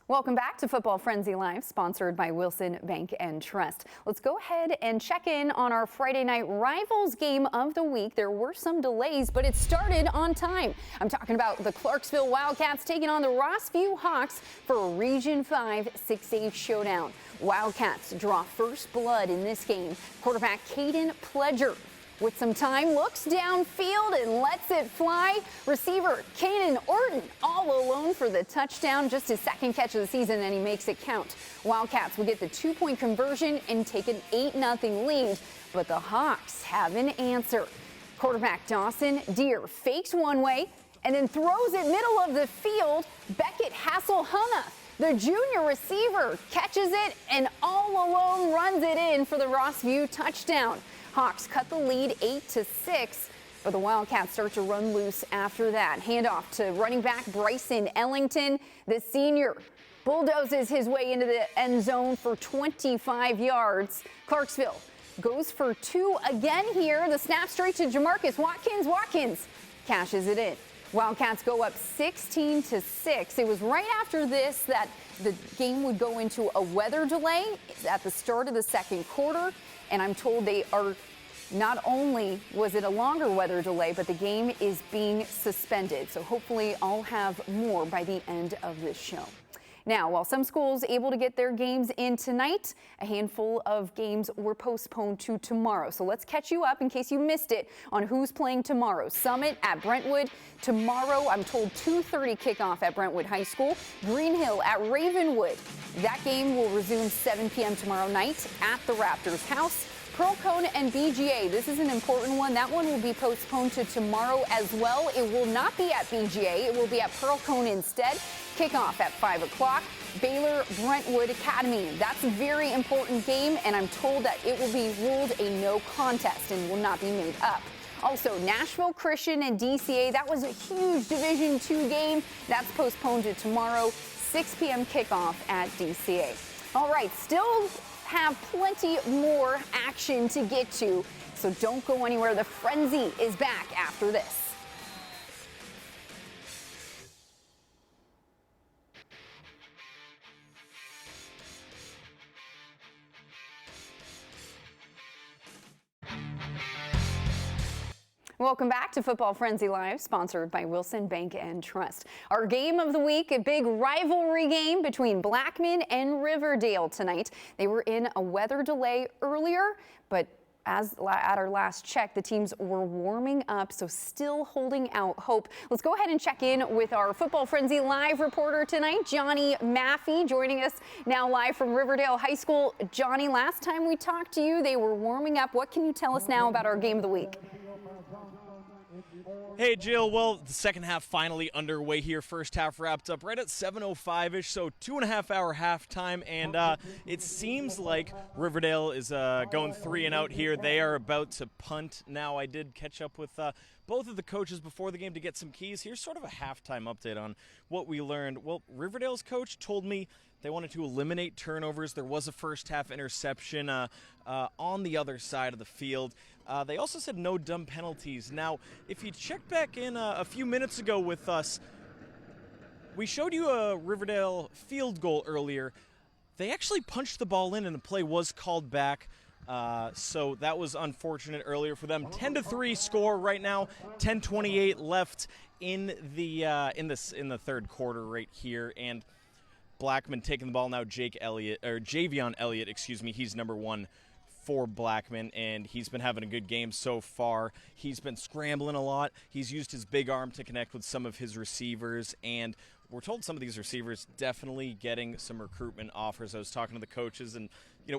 Welcome back to Football Frenzy Live, sponsored by Wilson Bank and Trust. Let's go ahead and check in on our Friday night rivals game of the week. There were some delays, but it started on time. I'm talking about the Clarksville Wildcats taking on the Rossview Hawks for a Region 5 6A showdown. Wildcats draw first blood in this game. Quarterback Caden Pledger, with some time, looks downfield and lets it fly. Receiver Kaden Orton all alone for the touchdown, just his second catch of the season, and he makes it count. Wildcats will get the 2-point conversion and take an 8-0 lead, but the Hawks have an answer. Quarterback Dawson Deere fakes one way and then throws it middle of the field. Beckett Hasselhunna, the junior receiver, catches it and all alone runs it in for the Rossview touchdown. Hawks cut the lead 8-6, but the Wildcats start to run loose after that. Handoff to running back Bryson Ellington. The senior bulldozes his way into the end zone for 25 yards. Clarksville goes for 2 again here. The snap straight to Jamarcus Watkins. Watkins cashes it in. Wildcats go up 16-6. It was right after this that the game would go into a weather delay at the start of the second quarter. And I'm told they are, not only was it a longer weather delay, but the game is being suspended. So hopefully I'll have more by the end of this show. Now, while some schools able to get their games in tonight, a handful of games were postponed to tomorrow. So let's catch you up in case you missed it on who's playing tomorrow. Summit at Brentwood tomorrow. I'm told 2:30 kickoff at Brentwood High School. Greenhill at Ravenwood. That game will resume 7 p.m. tomorrow night at the Raptors house. Pearl-Cohn and BGA. This is an important one. That one will be postponed to tomorrow as well. It will not be at BGA. It will be at Pearl-Cohn instead. Kickoff at 5 o'clock. Baylor Brentwood Academy. That's a very important game, and I'm told that it will be ruled a no contest and will not be made up. Also, Nashville Christian and DCA. That was a huge Division II game. That's postponed to tomorrow, 6 p.m. kickoff at DCA. All right, still have plenty more action to get to, so don't go anywhere. The Frenzy is back after this. Welcome back to Football Frenzy Live, sponsored by Wilson Bank and Trust. Our game of the week, a big rivalry game between Blackman and Riverdale tonight. They were in a weather delay earlier, but at our last check, the teams were warming up, so still holding out hope. Let's go ahead and check in with our Football Frenzy Live reporter tonight, Johnny Maffey, joining us now live from Riverdale High School. Johnny, last time we talked to you, they were warming up. What can you tell us now about our game of the week? Hey, Jill. Well, the second half finally underway here. First half wrapped up right at 7:05-ish, so 2.5-hour halftime, and it seems like Riverdale is going 3 and out here. They are about to punt. Now, I did catch up with both of the coaches before the game to get some keys. Here's sort of a halftime update on what we learned. Well, Riverdale's coach told me they wanted to eliminate turnovers. There was a first half interception on the other side of the field. They also said no dumb penalties. Now, if you check back in a few minutes ago with us, we showed you a Riverdale field goal earlier. They actually punched the ball in and the play was called back. So that was unfortunate earlier for them. 10-3 score right now. 10:28 left in the third quarter right here, and Blackman taking the ball now. Javion Elliott, excuse me. He's number 1 for Blackman, and he's been having a good game so far. He's been scrambling a lot. He's used his big arm to connect with some of his receivers, and we're told some of these receivers definitely getting some recruitment offers. I was talking to the coaches, and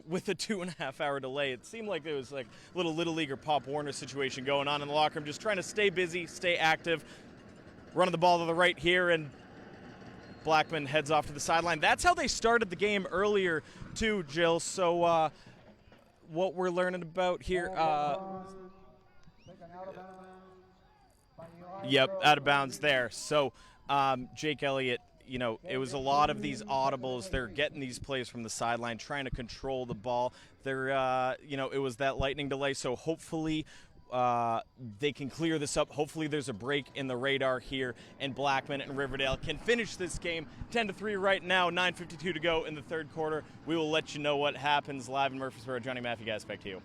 with a 2.5-hour delay, it seemed like there was like a little leaguer Pop Warner situation going on in the locker room, just trying to stay busy, stay active, running the ball to the right here, and Blackman heads off to the sideline. That's how they started the game earlier too, Jill. So what we're learning about here, yep, out of bounds there. So Jake Elliott, it was a lot of these audibles. They're getting these plays from the sideline, trying to control the ball. It was that lightning delay, so hopefully they can clear this up. Hopefully there's a break in the radar here, and Blackman and Riverdale can finish this game 10-3 right now, 9:52 to go in the third quarter. We will let you know what happens live in Murfreesboro. Johnny Maffey, guys, back to you.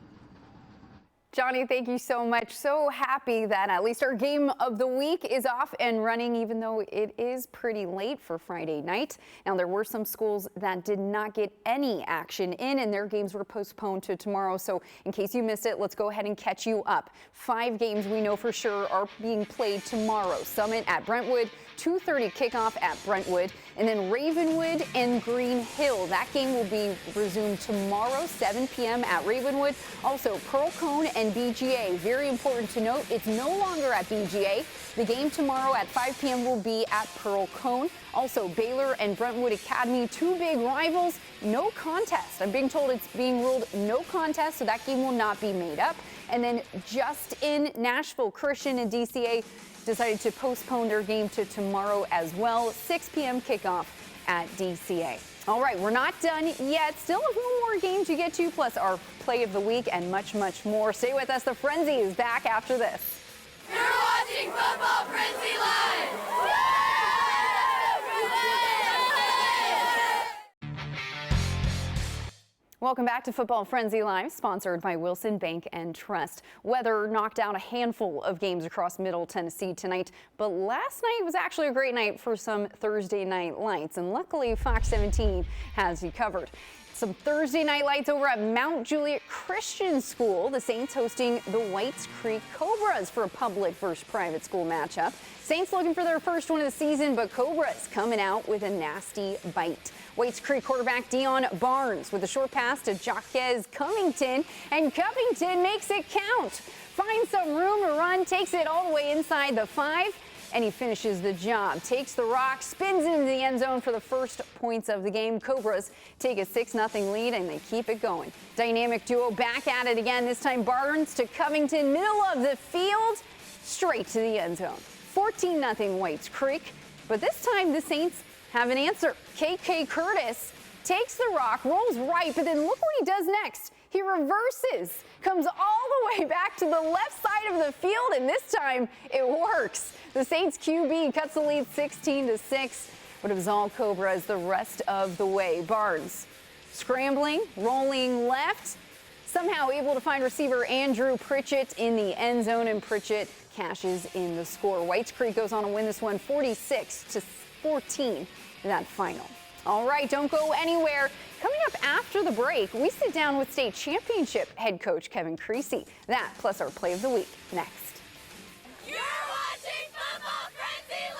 Johnny, thank you so much. So happy that at least our game of the week is off and running, even though it is pretty late for Friday night. Now, there were some schools that did not get any action in, and their games were postponed to tomorrow. So in case you missed it, let's go ahead and catch you up. 5 games we know for sure are being played tomorrow. Summit at Brentwood, 2:30 kickoff at Brentwood, and then Ravenwood and Green Hill. That game will be resumed tomorrow, 7 p.m. at Ravenwood. Also, Pearl Cone and BGA. Very important to note, it's no longer at BGA. The game tomorrow at 5 p.m. will be at Pearl Cone. Also, Baylor and Brentwood Academy, 2 big rivals, no contest. I'm being told it's being ruled no contest, so that game will not be made up. And then just in Nashville, Christian and DCA decided to postpone their game to tomorrow as well, 6 p.m. kickoff at DCA. All right, we're not done yet. Still a few more games to get to, plus our play of the week and much, much more. Stay with us. The Frenzy is back after this. You're watching Football Frenzy Live! Welcome back to Football Frenzy Live, sponsored by Wilson Bank and Trust. Weather knocked out a handful of games across Middle Tennessee tonight, but last night was actually a great night for some Thursday night lights, and luckily Fox 17 has you covered. Some Thursday night lights over at Mount Juliet Christian School. The Saints hosting the Whites Creek Cobras for a public versus private school matchup. Saints looking for their first win of the season, but Cobras coming out with a nasty bite. Whites Creek quarterback Dion Barnes with a short pass to Jaquez Covington, and Covington makes it count. Finds some room to run, takes it all the way inside the 5. And he finishes the job. Takes the rock, spins into the end zone for the first points of the game. Cobras take a 6-0 lead, and they keep it going. Dynamic duo back at it again. This time Barnes to Covington, middle of the field, straight to the end zone. 14-0 Whites Creek. But this time the Saints have an answer. KK Curtis takes the rock, rolls right, but then look what he does next. He reverses, comes all the way back to the left side of the field, and this time it works. The Saints QB cuts the lead 16-6, but it was all Cobras the rest of the way. Barnes scrambling, rolling left, somehow able to find receiver Andrew Pritchett in the end zone, and Pritchett cashes in the score. Whites Creek goes on to win this one 46-14 in that final. All right, don't go anywhere. Coming up after the break, we sit down with state championship head coach Kevin Creasy. That plus our play of the week next. You're watching Football Frenzy Live!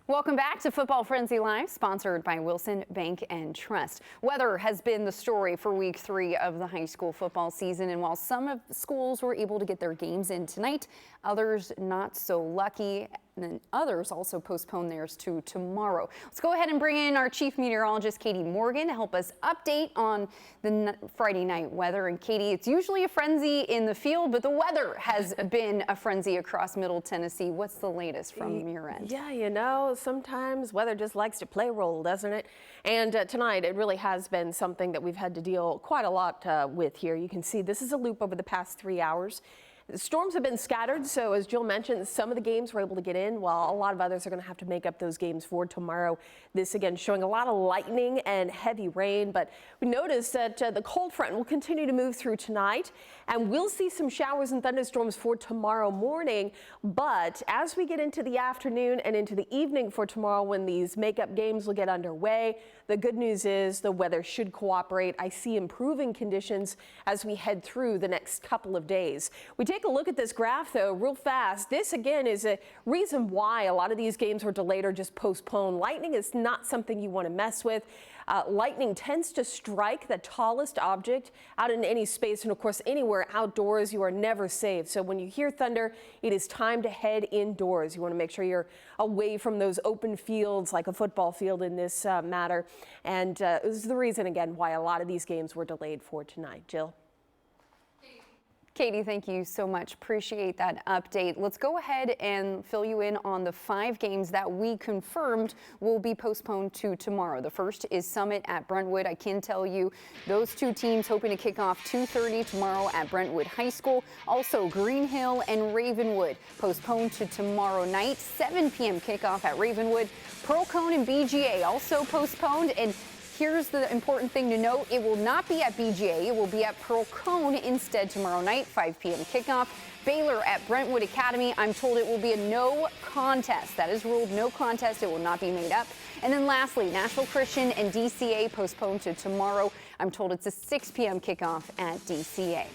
Welcome back to Football Frenzy Live, sponsored by Wilson Bank and Trust. Weather has been the story for week 3 of the high school football season, and while some of the schools were able to get their games in tonight, others not so lucky, and then others also postponed theirs to tomorrow. Let's go ahead and bring in our chief meteorologist, Katie Morgan, to help us update on the Friday night weather. And Katie, it's usually a frenzy in the field, but the weather has been a frenzy across Middle Tennessee. What's the latest from your end? Yeah, you know, sometimes weather just likes to play a role, doesn't it? And tonight, it really has been something that we've had to deal quite a lot with here. You can see this is a loop over the past 3 hours. The storms have been scattered, so as Jill mentioned, some of the games were able to get in, while a lot of others are going to have to make up those games for tomorrow. This again showing a lot of lightning and heavy rain, but we noticed that the cold front will continue to move through tonight, and we'll see some showers and thunderstorms for tomorrow morning. But as we get into the afternoon and into the evening for tomorrow, when these makeup games will get underway, the good news is the weather should cooperate. I see improving conditions as we head through the next couple of days. We take take a look at this graph, though, real fast, this again is a reason why a lot of these games were delayed or just postponed. Lightning is not something you want to mess with. Lightning tends to strike the tallest object out in any space, and of course anywhere outdoors you are never safe. So when you hear thunder, it is time to head indoors. You want to make sure you're away from those open fields like a football field in this matter. And this is the reason again why a lot of these games were delayed for tonight. Jill. Katie, thank you so much. Appreciate that update. Let's go ahead and fill you in on the 5 games that we confirmed will be postponed to tomorrow. The first is Summit at Brentwood. I can tell you those 2 teams hoping to kick off 2:30 tomorrow at Brentwood High School. Also Green Hill and Ravenwood postponed to tomorrow night. 7 p.m. kickoff at Ravenwood. Pearl Cone and BGA also postponed. And here's the important thing to note. It will not be at BGA. It will be at Pearl Cone instead tomorrow night, 5 p.m. kickoff. Baylor at Brentwood Academy. I'm told it will be a no contest. That is ruled no contest. It will not be made up. And then lastly, Nashville Christian and DCA postponed to tomorrow. I'm told it's a 6 p.m. kickoff at DCA.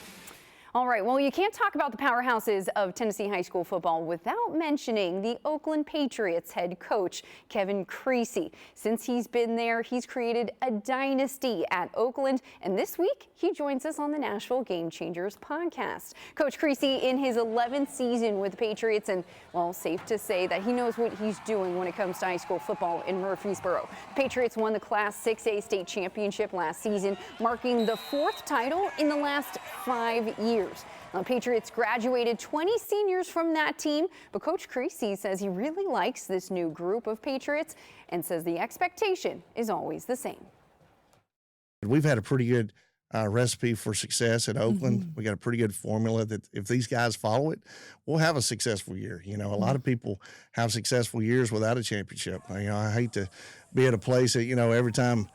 All right, well, you can't talk about the powerhouses of Tennessee high school football without mentioning the Oakland Patriots head coach, Kevin Creasy. Since he's been there, he's created a dynasty at Oakland, and this week he joins us on the Nashville Game Changers podcast. Coach Creasy in his 11th season with the Patriots, and, well, safe to say that he knows what he's doing when it comes to high school football in Murfreesboro. The Patriots won the Class 6A state championship last season, marking the 4th title in the last 5 years. Now, the Patriots graduated 20 seniors from that team, but Coach Creasy says he really likes this new group of Patriots and says the expectation is always the same. We've had a pretty good recipe for success at Oakland. We got a pretty good formula that if these guys follow it, we'll have a successful year. You know, a lot of people have successful years without a championship. I hate to be at a place that, every time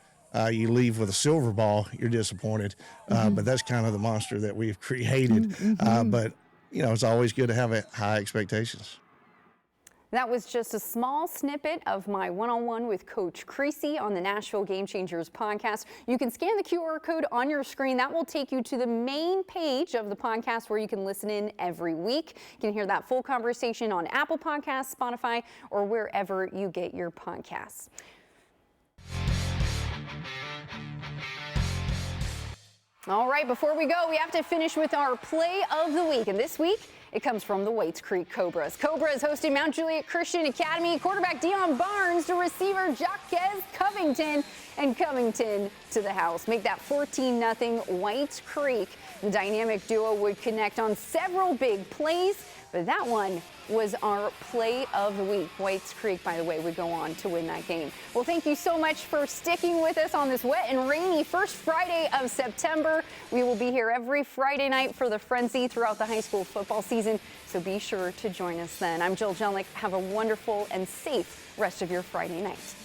you leave with a silver ball, you're disappointed. But that's kind of the monster that we've created. But, it's always good to have high expectations. That was just a small snippet of my one-on-one with Coach Creasy on the Nashville Game Changers podcast. You can scan the QR code on your screen. That will take you to the main page of the podcast where you can listen in every week. You can hear that full conversation on Apple Podcasts, Spotify, or wherever you get your podcasts. All right, before we go, we have to finish with our play of the week. And this week, it comes from the Waits Creek Cobras. Cobras hosting Mount Juliet Christian Academy. Quarterback Dion Barnes to receiver Jaquez Covington. And Covington to the house. Make that 14-0 Waits Creek. The dynamic duo would connect on several big plays, but that one was our play of the week. Waits Creek, by the way, would go on to win that game. Well, thank you so much for sticking with us on this wet and rainy first Friday of September. We will be here every Friday night for the frenzy throughout the high school football season, so be sure to join us then. I'm Jill Jelnick. Have a wonderful and safe rest of your Friday night.